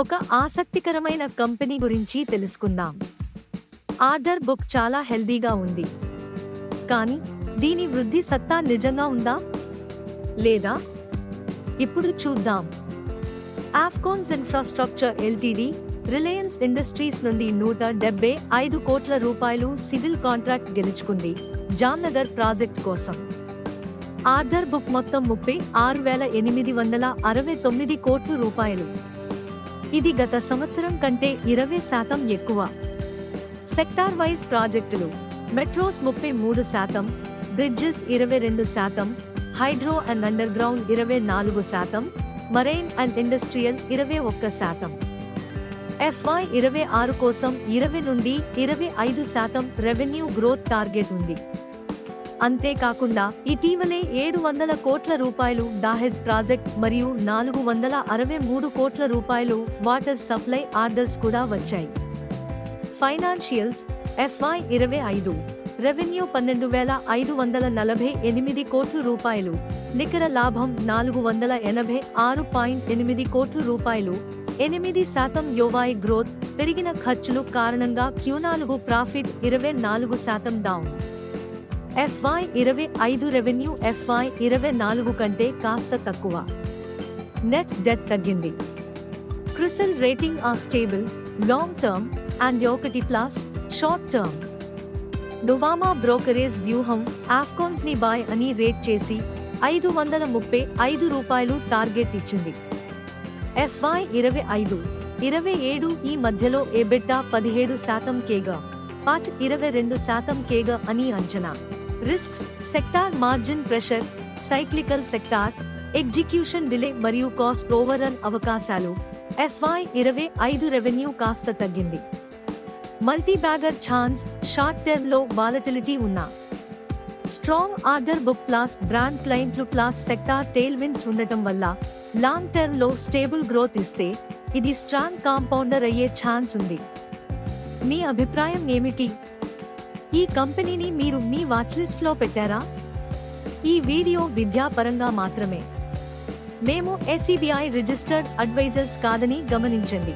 ఒక ఆసక్తికరమైన కంపెనీ గురించి తెలుసుకుందాం. ఆర్డర్ బుక్ చాలా హెల్దీగా ఉంది. కానీ దీని వృద్ధి సత్తా నిజంగా ఉందా లేదా? ఇప్పుడు చూద్దాం. Afcons infrastructure LTD Reliance industries నుండి 175 కోట్ల రూపాయలు సివిల్ కాంట్రాక్ట్ గెలుచుకుంది జామ్నగర్ ప్రాజెక్ట్ కోసం. ఆర్డర్ బుక్ మొత్తం 36,869 కోట్ల రూపాయలు. ఇది గత సంవత్సరం కంటే 20% ఎక్కువ. సెక్టార్ వైజ్ ప్రాజెక్టులు: metros 33%, bridges 22%, hydro and under ground 24%, marine and industrial 21%. FY26 కోసం 20 నుండి 25% రెవెన్యూ గ్రోత్ టార్గెట్ ఉంది. అంతేకాకుండా ఇటీవలే 700 కోట్ల రూపాయలు దాహెజ్ ప్రాజెక్ట్ మరియు 463 కోట్ల రూపాయలు వాటర్ సప్లై ఆర్డర్స్ కూడా వచ్చాయి. ఫైనాన్షియల్స్: FY25 రెవెన్యూ 12,548 కోట్ల రూపాయలు, నికర లాభం 486.8 కోట్ల రూపాయలు, 8% యోవాయ్ గ్రోత్. పెరిగిన ఖర్చులు కారణంగా Q4 profit 24% down. FY25 revenue FY24 కంటే కాస్త తక్కువ. నెట్ డెట్ తగ్గింది. Crisil rating stable long term and 1+ short term. Nuvama brokerage వ్యూహం ఆఫ్కాన్స్ ని బాయ్ అని రేట్ చేసి 535 రూపాయలు టార్గెట్ ఇచ్చింది. FY25-27 ఈ మధ్యలో ఎబిటా 17% కేగా, పాట్ 22% కేగా అని అంచనా. Risks: sector margin pressure, cyclical sector, execution delay మరియు కాస్ట్ ఓవర్రన్ అవకాశాలు. FY25 రెవెన్యూ కాస్త తగ్గింది. మల్టీబ్యాగర్ ఛాన్స్: షార్ట్ టర్మ్ లో వాలటిలిటీ ఉన్నా strong order book plus brand క్లయింట్లు ప్లస్ సెక్టార్ టెయిల్ విండ్స్ ఉండటం వల్ల లాంగ్ టర్మ్ లో స్టేబుల్ గ్రోత్ ఇస్తే ఇది స్ట్రాంగ్ కాంపౌండర్ అయ్యే ఛాన్స్ ఉంది. మీ అభిప్రాయం ఏమిటి? ఈ కంపెనీని మీరు మీ వాచ్లిస్ట్ లో పెట్టారా? ఈ వీడియో విద్యాపరంగా మాత్రమే. మేము SEBI రిజిస్టర్డ్ అడ్వైజర్స్ కాదని గమనించండి.